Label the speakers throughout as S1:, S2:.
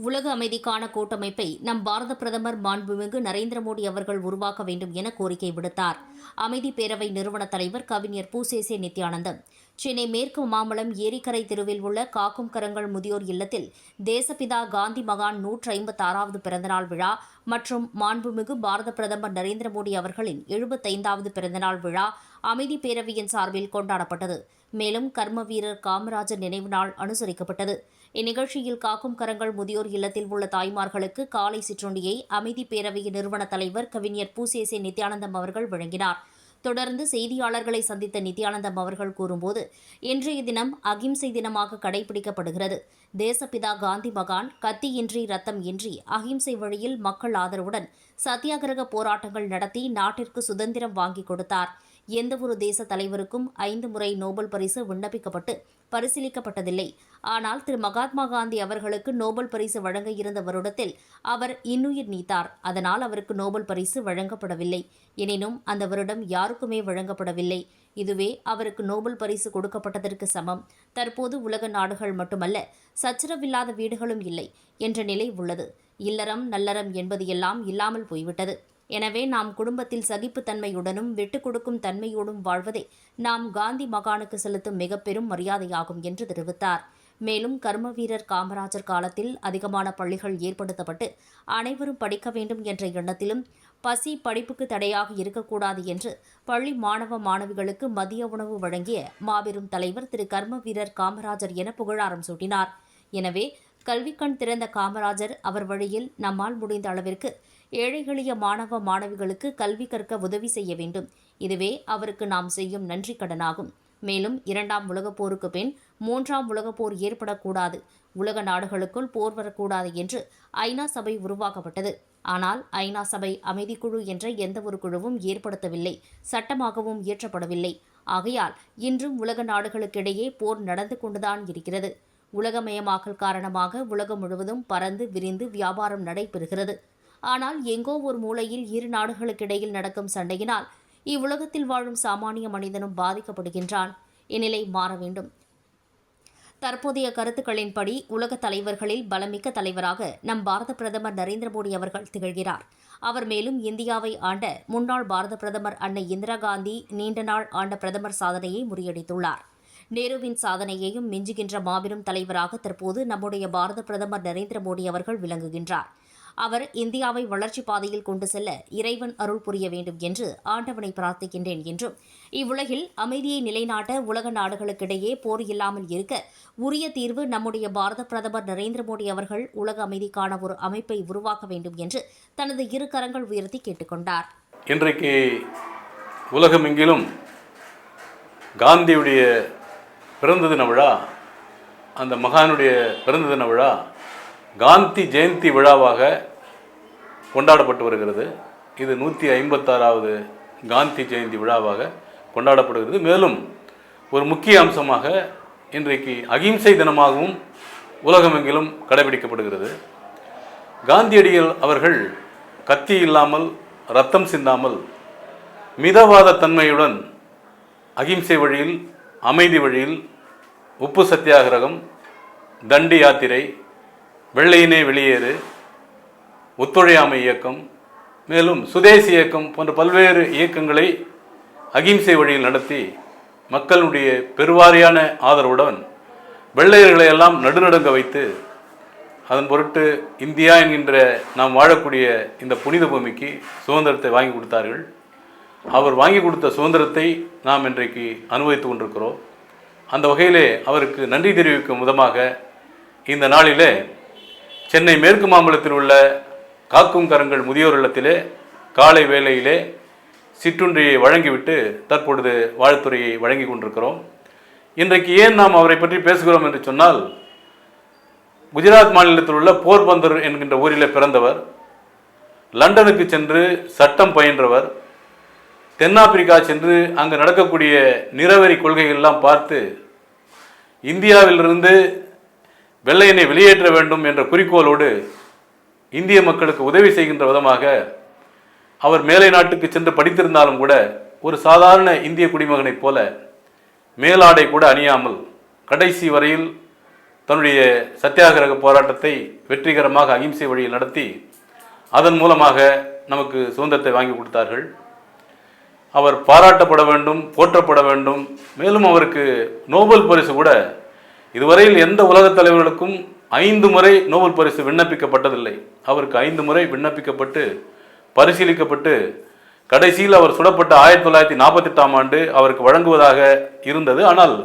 S1: உலக அமைதிக்கான கூட்டமைப்பை நம் பாரத பிரதமர் மாண்புமிகு நரேந்திர மோடி அவர்கள் உருவாக்க வேண்டும் என கோரிக்கை விடுத்தார். அமைதி பேரவை நிறுவன தலைவர் கவிஞர் பூசேசே நித்யானந்தம் சென்னை மேற்கு மாம்பலம் ஏரிக்கரை தெருவில் உள்ள காக்கும் கரங்கள் முதியோர் இல்லத்தில் தேசப்பிதா காந்தி மகான் 156வது பிறந்தநாள் விழா மற்றும் மாண்புமிகு பாரத பிரதமர் நரேந்திர மோடி அவர்களின் 75வது பிறந்தநாள் விழா அமைதி பேரவையின் சார்பில் கொண்டாடப்பட்டது. மேலும் கர்ம வீரர் காமராஜர் நினைவு நாள் அனுசரிக்கப்பட்டது. இந்நிகழ்ச்சியில் காக்கும் கரங்கள் முதியோர் இல்லத்தில் உள்ள தாய்மார்களுக்கு காலை சிற்றுண்டியை அமைதி பேரவையின் நிறுவன தலைவர் கவிஞர் பூசேசே நித்யானந்தம் அவர்கள் வழங்கினார். தொடர்ந்து செய்தியாளர்களை சந்தித்த நித்யானந்தம் அவர்கள் கூறும்போது, இன்றைய தினம் அகிம்சை தினமாக கடைபிடிக்கப்படுகிறது. தேசப்பிதா காந்தி மகான் கத்தியின்றி ரத்தம் இன்றி அகிம்சை வழியில் மக்கள் ஆதரவுடன் சத்தியாகிரக போராட்டங்கள் நடத்தி நாட்டிற்கு சுதந்திரம் வாங்கிக் கொடுத்தார். எந்தவொரு தேச தலைவருக்கும் 5 முறை நோபல் பரிசு விண்ணப்பிக்கப்பட்டு பரிசீலிக்கப்பட்டதில்லை. ஆனால் திரு மகாத்மா காந்தி அவர்களுக்கு நோபல் பரிசு வழங்க இருந்த வருடத்தில் அவர் இன்னுயிர் நீத்தார். அதனால் அவருக்கு நோபல் பரிசு வழங்கப்படவில்லை. எனினும் அந்த வருடம் யாருக்குமே வழங்கப்படவில்லை. இதுவே அவருக்கு நோபல் பரிசு கொடுக்கப்பட்டதற்கு சமம். தற்போது உலக நாடுகள் மட்டுமல்ல, சச்சரவில்லாத வீடுகளும் இல்லை என்ற நிலை உள்ளது. இல்லறம் நல்லறம் என்பது எல்லாம் இல்லாமல் போய்விட்டது. எனவே நாம் குடும்பத்தில் சகிப்புத்தன்மையுடனும் விட்டுக் கொடுக்கும் தன்மையோடும் வாழ்வதே நாம் காந்தி மகானுக்கு செலுத்தும் மிக பெரும் மரியாதையாகும் என்று தெரிவித்தார். மேலும் கர்ம வீரர் காமராஜர் காலத்தில் அதிகமான பள்ளிகள் ஏற்படுத்தப்பட்டு அனைவரும் படிக்க வேண்டும் என்ற எண்ணத்திலும் பசி படிப்புக்கு தடையாக இருக்கக்கூடாது என்று பள்ளி மாணவ மாணவிகளுக்கு மதிய உணவு வழங்கிய மாபெரும் தலைவர் திரு கர்ம வீரர் காமராஜர் என புகழாரம் சூட்டினார். எனவே கல்விக்கண் திறந்த காமராஜர் அவர் வழியில் நம்மால் முடிந்த அளவிற்கு ஏழை எளிய மாணவ மாணவிகளுக்கு கல்வி கற்க உதவி செய்ய வேண்டும். இதுவே அவருக்கு நாம் செய்யும் நன்றி கடனாகும். மேலும் 2ஆம் உலகப் போருக்கு பின் 3ஆம் உலகப் போர் ஏற்படக்கூடாது, உலக நாடுகளுக்குள் போர் வரக்கூடாது என்று ஐநா சபை உருவாக்கப்பட்டது. ஆனால் ஐநா சபை அமைதிக்குழு என்ற எந்தவொரு குழுவும் ஏற்படுத்தவில்லை, சட்டமாகவும் இயற்றப்படவில்லை. ஆகையால் இன்றும் உலக நாடுகளுக்கிடையே போர் நடந்து கொண்டுதான் இருக்கிறது. உலகமயமாக்கல் காரணமாக உலகம் முழுவதும் பறந்து விரிந்து வியாபாரம் நடைபெறுகிறது. ஆனால் எங்கோ ஒரு மூலையில் இரு நாடுகளுக்கிடையில் நடக்கும் சண்டையினால் இவ்வுலகத்தில் வாழும் சாமானிய மனிதனும் பாதிக்கப்படுகின்றான். இந்நிலை மாற வேண்டும். தற்போதைய கருத்துக்களின்படி உலக தலைவர்களில் பலமிக்க தலைவராக நம் பாரத பிரதமர் நரேந்திர மோடி அவர்கள் திகழ்கிறார். அவர் மேலும் இந்தியாவை ஆண்ட முன்னாள் பாரத பிரதமர் அன்னை இந்திரா காந்தி நீண்ட நாள் ஆண்ட பிரதமர் சாதனையை முறியடித்துள்ளார். நேருவின் சாதனையையும் மிஞ்சுகின்ற மாபெரும் தலைவராக தற்போது நம்முடைய பாரத பிரதமர் நரேந்திர மோடி அவர்கள் விளங்குகின்றார். அவர் இந்தியாவை வளர்ச்சிப் பாதையில் கொண்டு செல்ல இறைவன் அருள் புரிய வேண்டும் என்று ஆண்டவனை பிரார்த்திக்கின்றேன் என்றும், இவ்வுலகில் அமைதியை நிலைநாட்ட உலக நாடுகளுக்கிடையே போர் இல்லாமல் இருக்க உரிய தீர்வு நம்முடைய பாரத பிரதமர் நரேந்திர மோடி அவர்கள் உலக அமைதிக்கான ஒரு அமைப்பை உருவாக்க வேண்டும் என்று தனது 2 கரங்கள் உயர்த்தி கேட்டுக் கொண்டார்.
S2: இன்றைக்கு உலகமெங்கிலும் காந்தியுடைய பிறந்த தின விழா, அந்த மகானுடைய பிறந்த தின விழா காந்தி ஜெயந்தி விழாவாக கொண்டாடப்பட்டு வருகிறது. இது 156வது காந்தி ஜெயந்தி விழாவாக கொண்டாடப்படுகிறது. மேலும் ஒரு முக்கிய அம்சமாக இன்றைக்கு அகிம்சை தினமாகவும் உலகமெங்கிலும் கடைபிடிக்கப்படுகிறது. காந்தியடிகள் அவர்கள் கத்தி இல்லாமல் இரத்தம் சிந்தாமல் மிதவாத தன்மையுடன் அகிம்சை வழியில், அமைதி வழியில் உப்பு சத்தியாகிரகம், தண்டி யாத்திரை, வெள்ளையினே வெளியேறு, ஒத்துழையாமை இயக்கம், மேலும் சுதேசி இயக்கம் போன்ற பல்வேறு இயக்கங்களை அகிம்சை வழியில் நடத்தி மக்களுடைய பெருவாரியான ஆதரவுடன் வெள்ளையர்களை எல்லாம் நடுநடுங்க வைத்து அதன் பொருட்டு இந்தியா என்கின்ற நாம் வாழக்கூடிய இந்த புனித பூமிக்கு சுதந்திரத்தை வாங்கி கொடுத்தார்கள். அவர் வாங்கி கொடுத்த சுதந்திரத்தை நாம் இன்றைக்கு அனுபவித்து கொண்டிருக்கிறோம். அந்த வகையிலே அவருக்கு நன்றி தெரிவிக்கும் விதமாக இந்த நாளிலே சென்னை மேற்கு மாம்பலத்தில் உள்ள காக்கும் கரங்கள் முதியோர் இல்லத்திலே காலை வேளையிலே சிற்றுண்டியை வழங்கிவிட்டு தற்பொழுது வாழ்த்துறையை வழங்கி கொண்டிருக்கிறோம். இன்றைக்கு ஏன் நாம் அவரை பற்றி பேசுகிறோம் என்று சொன்னால், குஜராத் மாநிலத்தில் உள்ள போர்பந்தர் என்கின்ற ஊரில் பிறந்தவர், லண்டனுக்கு சென்று சட்டம் பயின்றவர், தென்னாப்பிரிக்கா சென்று அங்கு நடக்கக்கூடிய நிறவெறி கொள்கைகளெல்லாம் பார்த்து இந்தியாவிலிருந்து வெள்ளையனை வெளியேற்ற வேண்டும் என்ற குறிக்கோளோடு இந்திய மக்களுக்கு உதவி செய்கின்ற விதமாக அவர் மேலை நாட்டுக்கு சென்று படித்திருந்தாலும் கூட ஒரு சாதாரண இந்திய குடிமகனைப் போல மேலாடை கூட அணியாமல் கடைசி வரையில் தன்னுடைய சத்தியாகிரக போராட்டத்தை வெற்றிகரமாக அகிம்சை வழியில் நடத்தி அதன் மூலமாக நமக்கு சுதந்திரத்தை வாங்கி கொடுத்தார்கள். அவர் பாராட்டப்பட வேண்டும், போற்றப்பட வேண்டும். மேலும் அவருக்கு நோபல் பரிசு கூட இதுவரையில் எந்த உலகத் தலைவர்களுக்கும் 5 முறை நோபல் பரிசு விண்ணப்பிக்கப்பட்டதில்லை. அவருக்கு 5 முறை விண்ணப்பிக்கப்பட்டு பரிசீலிக்கப்பட்டு கடைசியில் அவர் சுடப்பட்ட 1948ஆம் ஆண்டு அவருக்கு வழங்குவதாக இருந்தது. ஆனால்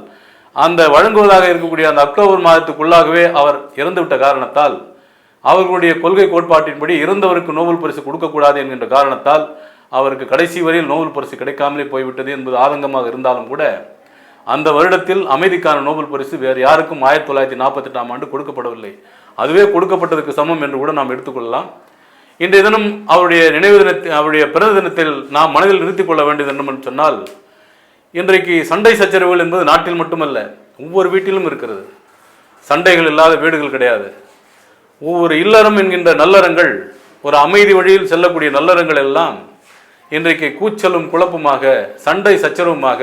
S2: அந்த வழங்குவதாக இருக்கக்கூடிய அந்த அக்டோபர் மாதத்துக்குள்ளாகவே அவர் இறந்துவிட்ட காரணத்தால், அவர்களுடைய கொள்கை கோட்பாட்டின்படி இறந்தவருக்கு நோபல் பரிசு கொடுக்கக்கூடாது என்கின்ற காரணத்தால் அவருக்கு கடைசி வரையில் நோபல் பரிசு கிடைக்காமலே போய்விட்டது என்பது ஆதங்கமாக இருந்தாலும் கூட, அந்த வருடத்தில் அமைதிக்கான நோபல் பரிசு வேறு யாருக்கும் 1948ஆம் ஆண்டு கொடுக்கப்படவில்லை. அதுவே கொடுக்கப்பட்டதுக்கு சமம் என்று கூட நாம் எடுத்துக்கொள்ளலாம். இன்றைய தினம் அவருடைய நினைவு தினத்தை, அவருடைய பிறந்த தினத்தில் நாம் மனதில் நிறுத்திக் கொள்ள வேண்டியது என்னவென்று சொன்னால், இன்றைக்கு சண்டை சச்சரவுகள் என்பது நாட்டில் மட்டுமல்ல, ஒவ்வொரு வீட்டிலும் இருக்கிறது. சண்டைகள் இல்லாத வீடுகள் கிடையாது. ஒவ்வொரு இல்லறம் என்கின்ற நல்லறங்கள், ஒரு அமைதி வழியில் செல்லக்கூடிய நல்லறங்கள் எல்லாம் இன்றைக்கு கூச்சலும் குழப்பமாக, சண்டை சச்சரவுமாக,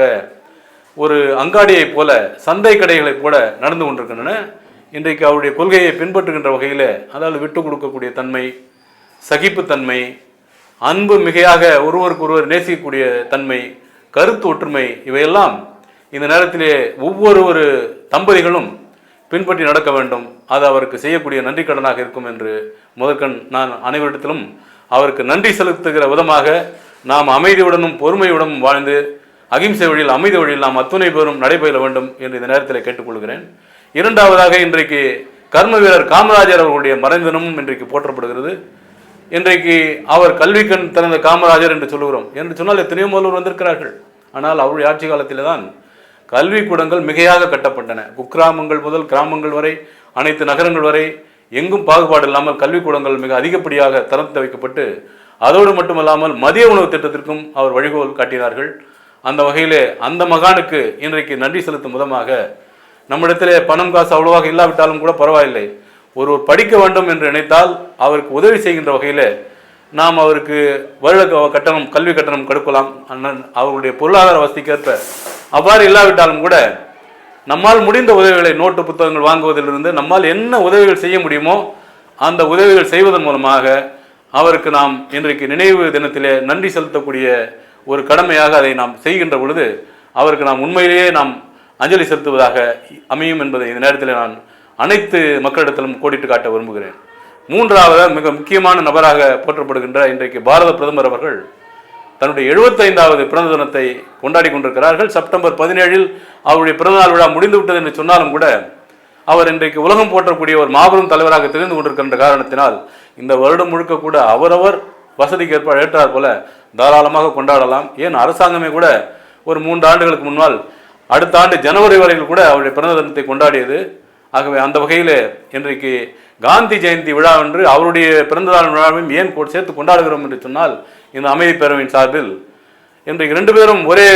S2: ஒரு அங்காடியைப் போல, சந்தை கடைகளைப் போல நடந்து கொண்டிருக்கின்றன. இன்றைக்கு அவருடைய கொள்கையை பின்பற்றுகின்ற வகையில், அதாவது விட்டு கொடுக்கக்கூடிய தன்மை, சகிப்புத்தன்மை, அன்பு மிகையாக ஒருவருக்கு ஒருவர் நேசிக்கக்கூடிய தன்மை, கருத்து ஒற்றுமை, இவையெல்லாம் இந்த நேரத்திலே ஒவ்வொரு தம்பதிகளும் பின்பற்றி நடக்க வேண்டும். அது அவருக்கு செய்யக்கூடிய நன்றி கடனாக இருக்கும் என்று முதற்கண் நான் அனைவரிடத்திலும் அவருக்கு நன்றி செலுத்துகிற விதமாக நாம் அமைதியுடனும் பொறுமையுடனும் வாழ்ந்து அகிம்சை வழியில், அமைதி வழியில் நாம் அத்துணை பேரும் நடைபெற வேண்டும் என்று இந்த நேரத்தில் கேட்டுக்கொள்கிறேன். இரண்டாவதாக, இன்றைக்கு கர்ம வீரர் காமராஜர் அவர்களுடைய மறைந்த தினமும் இன்றைக்கு போற்றப்படுகிறது. இன்றைக்கு அவர் கல்வி கண் திறந்த காமராஜர் என்று சொல்லுகிறோம். என்று சொன்னால் எத்தனையோ முதல்வர் வந்திருக்கிறார்கள். ஆனால் அவருடைய ஆட்சி காலத்தில் தான் கல்விக்கூடங்கள் மிகையாக கட்டப்பட்டன. குக்கிராமங்கள் முதல் கிராமங்கள் வரை, அனைத்து நகரங்கள் வரை எங்கும் பாகுபாடு இல்லாமல் கல்விக்கூடங்கள் மிக அதிகப்படியாக திறந்து வைக்கப்பட்டு, அதோடு மட்டுமல்லாமல் மதிய உணவு திட்டத்திற்கும் அவர் வழிகோல் காட்டினார்கள். அந்த வகையிலே அந்த மகானுக்கு இன்றைக்கு நன்றி செலுத்தும் விதமாக, நம்மிடத்திலே பணம் காசு அவ்வளவாக இல்லாவிட்டாலும் கூட பரவாயில்லை, ஒருவர் படிக்க வேண்டும் என்று நினைத்தால் அவருக்கு உதவி செய்கின்ற வகையில் நாம் அவருக்கு வருட கட்டணம், கல்வி கட்டணம் கொடுக்கலாம். அவருடைய பொருளாதார வசதிக்கேற்ப. அவ்வாறு இல்லாவிட்டாலும் கூட நம்மால் முடிந்த உதவிகளை, நோட்டு புத்தகங்கள் வாங்குவதிலிருந்து நம்மால் என்ன உதவிகள் செய்ய முடியுமோ அந்த உதவிகள் செய்வதன் மூலமாக அவருக்கு நாம் இன்றைக்கு நினைவு தினத்திலே நன்றி செலுத்தக்கூடிய ஒரு கடமையாக அதை நாம் செய்கின்ற பொழுது அவருக்கு நாம் உண்மையிலேயே நாம் அஞ்சலி செலுத்துவதாக அமையும் என்பதை இந்த நேரத்தில் நான் அனைத்து மக்களிடத்திலும் கோடிட்டு காட்ட விரும்புகிறேன். மூன்றாவது, மிக முக்கியமான நபராக போற்றப்படுகின்ற இன்றைக்கு பாரத பிரதமர் அவர்கள் தன்னுடைய 75வது பிறந்த தினத்தை கொண்டாடி கொண்டிருக்கிறார்கள். செப்டம்பர் 17 அவருடைய பிறந்தநாள் விழா முடிந்துவிட்டது என்று சொன்னாலும் கூட, அவர் இன்றைக்கு உலகம் போற்றக்கூடிய ஒரு மாபெரும் தலைவராக தெரிந்து கொண்டிருக்கின்ற காரணத்தினால் இந்த வருடம் முழுக்க கூட அவரவர் வசதிக்கு ஏற்றார் போல தாராளமாக கொண்டாடலாம். ஏன் அரசாங்கமே கூட ஒரு 3 ஆண்டுகளுக்கு முன்னால் அடுத்த ஆண்டு ஜனவரி வரையில் கூட அவருடைய பிறந்த தினத்தை கொண்டாடியது. ஆகவே அந்த வகையில் இன்றைக்கு காந்தி ஜெயந்தி விழா என்று அவருடைய பிறந்தநாள் விழாவையும் ஏன் சேர்த்து கொண்டாடுகிறோம் என்று சொன்னால், இந்த அமைதி பேரவையின் சார்பில் இன்றைக்கு 2 பேரும் ஒரே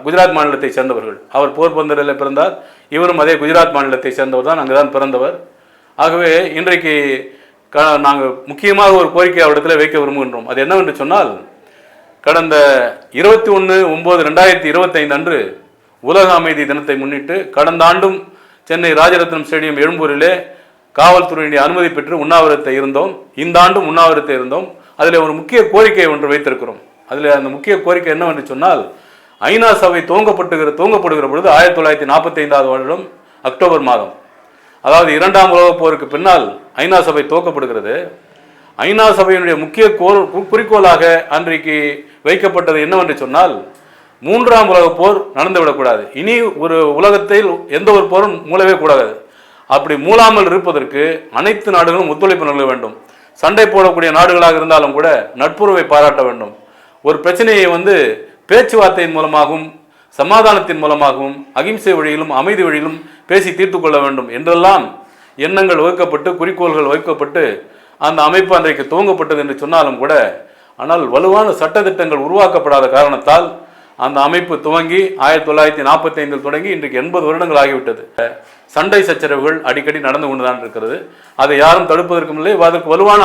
S2: குஜராத் மாநிலத்தை சேர்ந்தவர்கள். அவர் போர்பந்தரில் பிறந்தார், இவரும் அதே குஜராத் மாநிலத்தை சேர்ந்தவர் தான், அங்குதான் பிறந்தவர். ஆகவே இன்றைக்கு நாங்கள் முக்கியமாக ஒரு கோரிக்கை அவரிடத்தில் வைக்க விரும்புகின்றோம். அது என்னவென்று சொன்னால், கடந்த 21/9/2025 அன்று உலக அமைதி தினத்தை முன்னிட்டு கடந்த ஆண்டும் சென்னை ராஜரத்னம் ஸ்டேடியம் எழும்பூரிலே காவல்துறையினுடைய அனுமதி பெற்று உண்ணாவிரத்தை இருந்தோம். இந்த ஆண்டும் உண்ணாவிரத்தை இருந்தோம். அதில் ஒரு முக்கிய கோரிக்கை ஒன்று வைத்திருக்கிறோம். அதில் அந்த முக்கிய கோரிக்கை என்னவென்று சொன்னால், ஐநா சபை துவங்கப்படுகிற பொழுது 1945ஆவது வருடம் அக்டோபர் மாதம், அதாவது 2ஆம் உலகப் போருக்கு பின்னால் ஐநா சபை துவக்கப்படுகிறது. ஐநா சபையினுடைய முக்கிய குறிக்கோளாக அன்றைக்கு வைக்கப்பட்டது என்னவென்று சொன்னால், 3ஆம் உலகப் போர் நடந்துவிடக்கூடாது, இனி ஒரு உலகத்தில் எந்த ஒரு போரும் மூலவே கூடாது. அப்படி மூலாமல் இருப்பதற்கு அனைத்து நாடுகளும் ஒத்துழைப்பு நல்க வேண்டும். சண்டை போடக்கூடிய நாடுகளாக இருந்தாலும் கூட நட்புறவை பாராட்ட வேண்டும். ஒரு பிரச்சனையை பேச்சுவார்த்தையின் மூலமாகவும் சமாதானத்தின் மூலமாகவும் அகிம்சை வழியிலும் அமைதி வழியிலும் பேசி தீர்த்து கொள்ள வேண்டும் என்றெல்லாம் எண்ணங்கள் வகுக்கப்பட்டு குறிக்கோள்கள் வகுக்கப்பட்டு அந்த அமைப்பு அன்றைக்கு துவங்கப்பட்டது என்று சொன்னாலும் கூட, ஆனால் வலுவான சட்டத்திட்டங்கள் உருவாக்கப்படாத காரணத்தால் அந்த அமைப்பு துவங்கி 1945 தொடங்கி இன்றைக்கு 80 வருடங்கள் ஆகிவிட்டது. சண்டை சச்சரவுகள் அடிக்கடி நடந்து கொண்டுதான் இருக்கிறது. அதை யாரும் தடுப்பதற்கும் இல்லை. அதற்கு வலுவான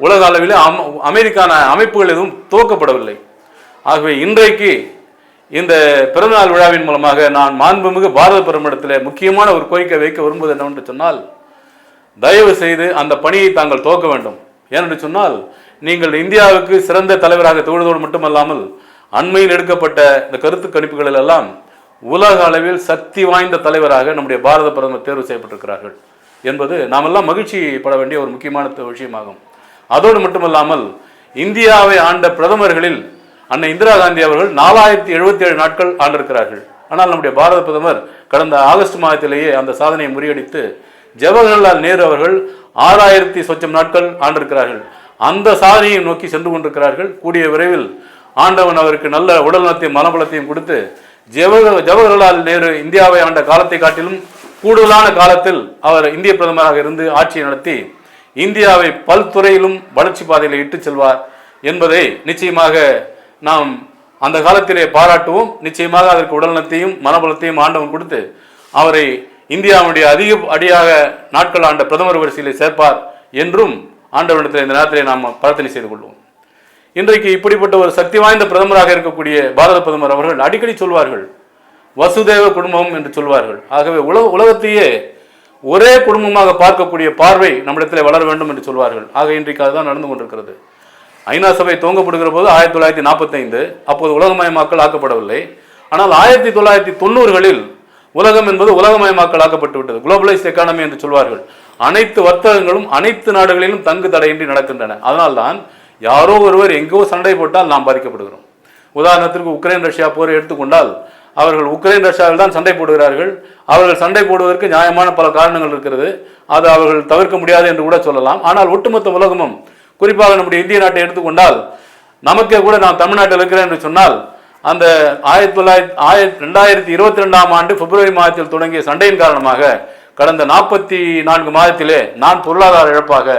S2: உலக அளவில் அமைதிக்கான அமைப்புகள் எதுவும் துவக்கப்படவில்லை. ஆகவே இன்றைக்கு இந்த பிறந்தநாள் விழாவின் மூலமாக நான் மாண்புமிகு பாரத பிரதமரிடத்தில் முக்கியமான ஒரு கோரிக்கை வைக்க விரும்புவது என்னவென்று சொன்னால், தயவு செய்து அந்த பணியை தாங்கள் துவக்க வேண்டும். ஏனென்று சொன்னால், நீங்கள் இந்தியாவுக்கு சிறந்த தலைவராக திகழ்வதோடு மட்டுமல்லாமல் அண்மையில் எடுக்கப்பட்ட இந்த கருத்து கணிப்புகளில் எல்லாம் உலக அளவில் சக்தி வாய்ந்த தலைவராக நம்முடைய பாரத பிரதமர் தேர்வு செய்யப்பட்டிருக்கிறார்கள் என்பது நாமெல்லாம் மகிழ்ச்சி பட வேண்டிய ஒரு முக்கியமான விஷயமாகும். அதோடு மட்டுமல்லாமல் இந்தியாவை ஆண்ட பிரதமர்களில் அன்னை இந்திரா காந்தி அவர்கள் 4077 நாட்கள் ஆண்டிருக்கிறார்கள். ஆனால் நம்முடைய பாரத பிரதமர் கடந்த ஆகஸ்ட் மாதத்திலேயே அந்த சாதனையை முறியடித்து ஜவஹர்லால் நேரு அவர்கள் 6000 சொச்சம் நாட்கள் ஆண்டிருக்கிறார்கள். அந்த சாதனையை நோக்கி சென்று கொண்டிருக்கிறார்கள். கூடிய விரைவில் ஆண்டவன் அவருக்கு நல்ல உடல் நலத்தையும் மனபலத்தையும் கொடுத்து ஜவஹர்லால் நேரு இந்தியாவை ஆண்ட காலத்தை காட்டிலும் கூடுதலான காலத்தில் அவர் இந்திய பிரதமராக இருந்து ஆட்சியை நடத்தி இந்தியாவை பல்துறையிலும் வளர்ச்சி பாதையில் இட்டு செல்வார் என்பதை நிச்சயமாக நாம் அந்த காலத்திலே பாராட்டுவோம். நிச்சயமாக அதற்கு உடல்நலத்தையும் மனபலத்தையும் ஆண்டவன் கொடுத்து அவரை இந்தியாவுடைய அதிக அடியாக நாட்கள் ஆண்ட பிரதமர் வரிசையிலே சேர்ப்பார் என்றும் ஆண்டவனிடத்தில் இந்த நேரத்திலே நாம் பிரார்த்தனை செய்து கொள்வோம். இன்றைக்கு இப்படிப்பட்ட ஒரு சக்தி வாய்ந்த பிரதமராக இருக்கக்கூடிய பாரத பிரதமர் அவர்கள் அடிக்கடி சொல்வார்கள், வசுதேவ குடும்பம் என்று சொல்வார்கள். ஆகவே உலகத்தையே ஒரே குடும்பமாக பார்க்கக்கூடிய பார்வை நம்மிடத்தில் வளர வேண்டும் என்று சொல்வார்கள். ஆக இன்றைக்கு அதுதான் நடந்து கொண்டிருக்கிறது. ஐநா சபை துவங்கப்படுகிற போது 1945, அப்போது உலகமயமாக்கல் ஆக்கப்படவில்லை. ஆனால் 1990களில் உலகம் என்பது உலகமயமாக்கல் ஆக்கப்பட்டு விட்டது. குளோபலைஸ்ட் எக்கானமி என்று சொல்வார்கள். அனைத்து வர்த்தகங்களும் அனைத்து நாடுகளிலும் தங்கு தடையின்றி நடக்கின்றன. அதனால்தான் யாரோ ஒருவர் எங்கோ சண்டை போட்டால் நாம் பாதிக்கப்படுகிறோம். உதாரணத்திற்கு உக்ரைன் ரஷ்யா போரை எடுத்துக்கொண்டால் அவர்கள் உக்ரைன் ரஷ்யாவில் தான் சண்டை போடுகிறார்கள். அவர்கள் சண்டை போடுவதற்கு நியாயமான பல காரணங்கள் இருக்கிறது. அது அவர்கள் தவிர்க்க முடியாது என்று கூட சொல்லலாம். ஆனால் ஒட்டுமொத்த உலகமும், குறிப்பாக நம்முடைய இந்திய நாட்டை எடுத்துக்கொண்டால், நமக்கே கூட நான் தமிழ்நாட்டில் இருக்கிறேன் என்று சொன்னால், அந்த 2022ஆம் ஆண்டு பிப்ரவரி மாதத்தில் தொடங்கிய சண்டையின் காரணமாக கடந்த 44 மாதத்திலே நான் பொருளாதார இழப்பாக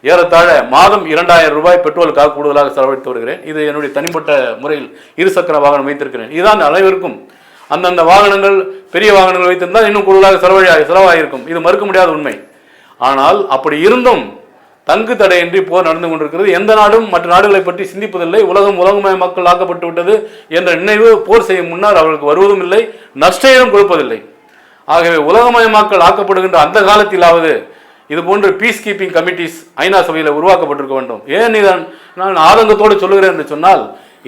S2: ஏறத்தாழ மாதம் 2000 ரூபாய் பெட்ரோலுக்காக கூடுதலாக செலவழித்து வருகிறேன். இது என்னுடைய தனிப்பட்ட முறையில் இருசக்கர வாகனம் வைத்திருக்கிறேன். இதுதான் அனைவருக்கும். அந்தந்த வாகனங்கள், பெரிய வாகனங்கள் வைத்திருந்தால் இன்னும் கூடுதலாக செலவாகியிருக்கும். இது மறுக்க முடியாத உண்மை. ஆனால் அப்படி இருந்தும் தங்கு தடையின்றி போர் நடந்து கொண்டிருக்கிறது. எந்த நாடும் மற்ற நாடுகளை பற்றி சிந்திப்பதில்லை. உலகமய மக்கள் ஆக்கப்பட்டு விட்டது என்ற நினைவு போர் செய்யும் முன்னர் அவர்களுக்கு வருவதும் இல்லை, நஷ்டம் கொடுப்பதில்லை. ஆகவே உலகமயமாக்கல் ஆக்கப்படுகின்ற அந்த காலத்திலாவது இது போன்ற பீஸ் கீப்பிங் கமிட்டிஸ் ஐநா சபையில் உருவாக்கப்பட்டிருக்க வேண்டும். ஏன் இதான் நான் ஆதங்கத்தோடு சொல்லுகிறேன் என்று சொன்னால்,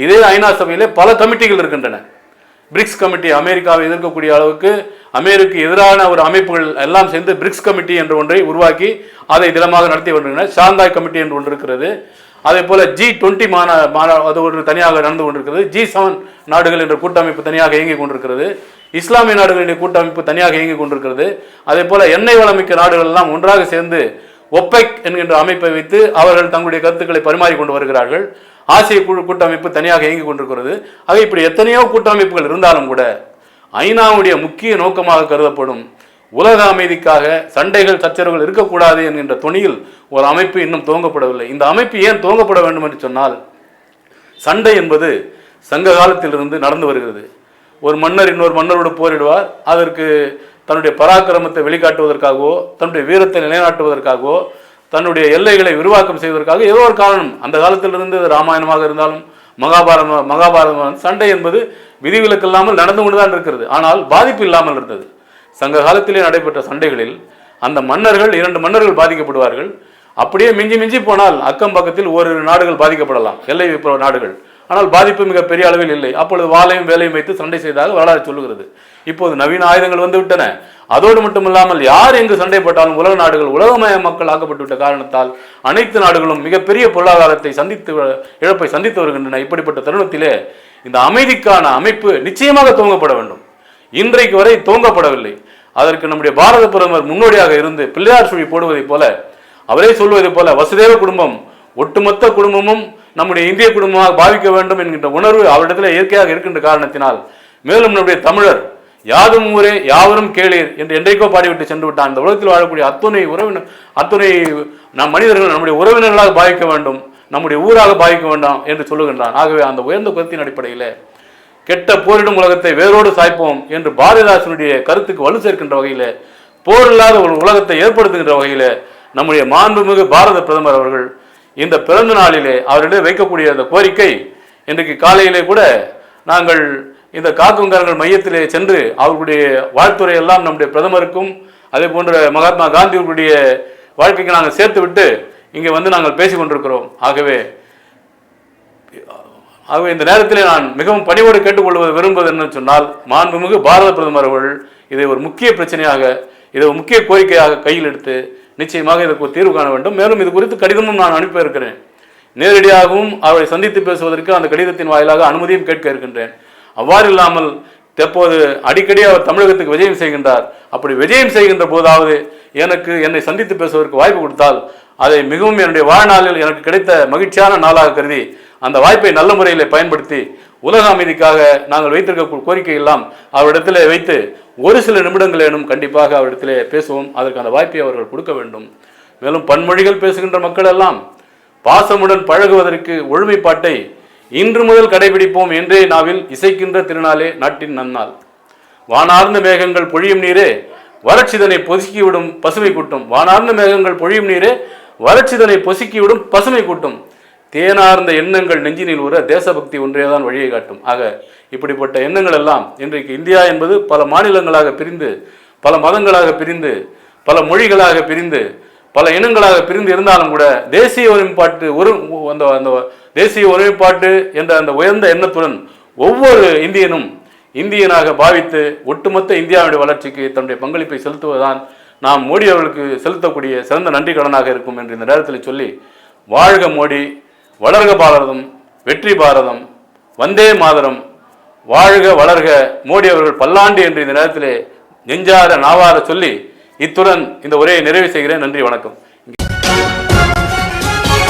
S2: இதே ஐநா சபையிலே பல கமிட்டிகள் இருக்கின்றன. பிரிக்ஸ் கமிட்டி, அமெரிக்காவை எதிர்க்கக்கூடிய அளவுக்கு அமெரிக்க எதிரான ஒரு அமைப்புகள் எல்லாம் சேர்ந்து பிரிக்ஸ் கமிட்டி என்ற ஒன்றை உருவாக்கி அதை தினமாக நடத்தி வருகின்றன. ஷாங்காய் கமிட்டி என்று ஒன்று இருக்கிறது. அதே போல G20 அது ஒரு தனியாக நடந்து கொண்டிருக்கிறது. G7 நாடுகள் என்ற கூட்டமைப்பு தனியாக இயங்கிக் கொண்டிருக்கிறது. இஸ்லாமிய நாடுகளுடைய கூட்டமைப்பு தனியாக இயங்கிக் கொண்டிருக்கிறது. அதே போல எண்ணெய் வளமிக்க நாடுகள் எல்லாம் ஒன்றாக சேர்ந்து ஒப்பெக் என்கின்ற அமைப்பை வைத்து அவர்கள் தங்களுடைய கருத்துக்களை பரிமாறிக்கொண்டு வருகிறார்கள். ஆசிய கூட்டமைப்பு தனியாக இயங்கிக் கொண்டிருக்கிறது. ஆக இப்படி எத்தனையோ கூட்டமைப்புகள் இருந்தாலும் கூட ஐநாவுடைய முக்கிய நோக்கமாக கருதப்படும் உலக அமைதிக்காக சண்டைகள் சச்சரவுகள் இருக்கக்கூடாது என்கின்ற துணியில் ஒரு அமைப்பு இன்னும் துவங்கப்படவில்லை. இந்த அமைப்பு ஏன் துவங்கப்பட வேண்டும் என்று சொன்னால், சண்டை என்பது சங்க காலத்திலிருந்து நடந்து வருகிறது. ஒரு மன்னர் இன்னொரு மன்னரோடு போரிடுவார். அதற்கு தன்னுடைய பராக்கிரமத்தை வெளிக்காட்டுவதற்காகவோ, தன்னுடைய வீரத்தை நிலைநாட்டுவதற்காகவோ, தன்னுடைய எல்லைகளை விரிவாக்கம் செய்வதற்காக ஏதோ ஒரு காரணம். அந்த காலத்திலிருந்து ராமாயணமாக இருந்தாலும் மகாபாரதம் சண்டை என்பது விதிவிலக்கு இல்லாமல் நடந்து கொண்டுதான் இருக்கிறது. ஆனால் பாதிப்பு இல்லாமல் இருந்தது. சங்க காலத்திலே நடைபெற்ற சண்டைகளில் அந்த மன்னர்கள், 2 மன்னர்கள் பாதிக்கப்படுவார்கள். அப்படியே மிஞ்சி போனால் அக்கம் பக்கத்தில் ஓரிரு நாடுகள் பாதிக்கப்படலாம், எல்லை நாடுகள். ஆனால் பாதிப்பு மிக பெரிய அளவில் இல்லை. அப்பொழுது வாளையும் வேலையும் வைத்து சண்டை செய்தாக வரலாறு சொல்லுகிறது. இப்போது நவீன ஆயுதங்கள் வந்துவிட்டன. அதோடு மட்டுமில்லாமல் யார் எங்கு சண்டை போட்டாலும் உலக நாடுகள் உலகமய மக்கள் ஆக்கப்பட்டுவிட்ட காரணத்தால் அனைத்து நாடுகளும் மிகப்பெரிய பொருளாதாரத்தை இழப்பை சந்தித்து வருகின்றன. இப்படிப்பட்ட தருணத்திலே இந்த அமைதிக்கான அமைப்பு நிச்சயமாக துவங்கப்பட வேண்டும். இன்றைக்கு வரை துவங்கப்படவில்லை. அதற்கு நம்முடைய பாரத பிரதமர் முன்னோடியாக இருந்து பிள்ளையார் சுழி போடுவதைப் போல, அவரே சொல்வதைப் போல, வசுதேவ குடும்பம், ஒட்டுமொத்த குடும்பமும் நம்முடைய இந்திய குடும்பமாக பாவிக்க வேண்டும் என்கின்ற உணர்வு அவரிடத்தில் இயற்கையாக இருக்கின்ற காரணத்தினால், மேலும் நம்முடைய தமிழர் யாதும் ஊரே யாவரும் கேளீர் என்று என்றைக்கோ பாடிவிட்டு சென்று விட்டான். இந்த உலகத்தில் வாழக்கூடிய அத்துணை மனிதர்கள் நம்முடைய உறவினர்களாக பாவிக்க வேண்டும், நம்முடைய ஊராக பாவிக்க வேண்டாம் என்று சொல்லுகின்றான். ஆகவே அந்த உயர்ந்த கருத்தின் அடிப்படையில் கெட்ட போரிடும் உலகத்தை வேரோடு சாய்ப்போம் என்று பாரதிதாசனுடைய கருத்துக்கு வலு சேர்க்கின்ற வகையில், போர் இல்லாத ஒரு உலகத்தை ஏற்படுத்துகின்ற வகையில் நம்முடைய மாண்புமிகு பாரத பிரதமர் அவர்கள் இந்த பிறந்த நாளிலே அவரிடையே வைக்கக்கூடிய அந்த கோரிக்கை, இன்றைக்கு காலையிலே கூட நாங்கள் இந்த காக்கும் கரங்கள் மையத்திலே சென்று அவர்களுடைய வாழ்த்துறை எல்லாம் நம்முடைய பிரதமருக்கும் அதே போன்ற மகாத்மா காந்தியுடைய வாழ்க்கைக்கு நாங்கள் சேர்த்து விட்டு இங்கே வந்து நாங்கள் பேசிக் கொண்டிருக்கிறோம். ஆகவே இந்த நேரத்தில் நான் மிகவும் பணிவோடு கேட்டுக்கொள்வது விரும்புவது என்னன்னு சொன்னால், மாண்புமிகு பாரத பிரதமர் அவர்கள் இதை ஒரு முக்கிய பிரச்சனையாக, இதை ஒரு முக்கிய கோரிக்கையாக கையில் எடுத்து நிச்சயமாக இதற்கு ஒரு தீர்வு காண வேண்டும். மேலும் இது குறித்து கடிதமும் நான் அனுப்ப இருக்கிறேன். நேரடியாகவும் அவரை சந்தித்து பேசுவதற்கு அந்த கடிதத்தின் வாயிலாக அனுமதியும் கேட்க இருக்கின்றேன். அவ்வாறு இல்லாமல் தற்போது அடிக்கடி அவர் தமிழகத்துக்கு விஜயம் செய்கின்றார். அப்படி விஜயம் செய்கின்ற போதாவது என்னை சந்தித்து பேசுவதற்கு வாய்ப்பு கொடுத்தால் அதை மிகவும் என்னுடைய வாழ்நாளில் எனக்கு கிடைத்த மகிழ்ச்சியான நாளாக கருதி அந்த வாய்ப்பை நல்ல முறையில் பயன்படுத்தி உலக அமைதிக்காக நாங்கள் வைத்திருக்க கோரிக்கை எல்லாம் அவரிடத்திலே வைத்து ஒரு சில நிமிடங்களேனும் கண்டிப்பாக அவரிடத்திலே பேசுவோம். அதற்கு அந்த வாய்ப்பை அவர்கள் கொடுக்க வேண்டும். மேலும் பன்மொழிகள் பேசுகின்ற மக்கள் எல்லாம் பாசமுடன் பழகுவதற்கு ஒழுமைப்பாட்டை இன்று முதல் கடைபிடிப்போம் என்றே நாவில் இசைக்கின்ற திருநாளே நாட்டின் நன்னாள். வானார்ந்த மேகங்கள் பொழியும் நீரே வறட்சிதனை பொசுக்கிவிடும் பசுமை கூட்டும். வானார்ந்த மேகங்கள் பொழியும் நீரே வறட்சிதனை பொசுக்கிவிடும் பசுமை கூட்டும். தேனார்ந்த எண்ணங்கள் நெஞ்சினில் உற தேசபக்தி ஒன்றேதான் வழியை காட்டும். ஆக இப்படிப்பட்ட எண்ணங்கள் எல்லாம் இன்றைக்கு இந்தியா என்பது பல மாநிலங்களாக பிரிந்து, பல மதங்களாக பிரிந்து, பல மொழிகளாக பிரிந்து, பல இனங்களாக பிரிந்து இருந்தாலும் கூட தேசிய ஒருமைப்பாட்டு அந்த தேசிய ஒருமைப்பாட்டு என்ற அந்த உயர்ந்த எண்ணத்துடன் ஒவ்வொரு இந்தியனும் இந்தியனாக பாவித்து ஒட்டுமொத்த இந்தியாவுடைய வளர்ச்சிக்கு தன்னுடைய பங்களிப்பை செலுத்துவதுதான் நாம் மோடி அவர்களுக்கு செலுத்தக்கூடிய சிறந்த நன்றி கடனாக இருக்கும் என்று இந்த நேரத்தில் சொல்லி, வாழ்க மோடி, வளர்க பாரதம், வெற்றி பாரதம், வந்தே மாதரம், வாழ்க வளர்க மோடி அவர்கள் பல்லாண்டு என்று இந்த நேரத்திலே நெஞ்சார நாவார சொல்லி இத்துடன் இந்த உரையை நிறைவு செய்கிறேன். நன்றி, வணக்கம்.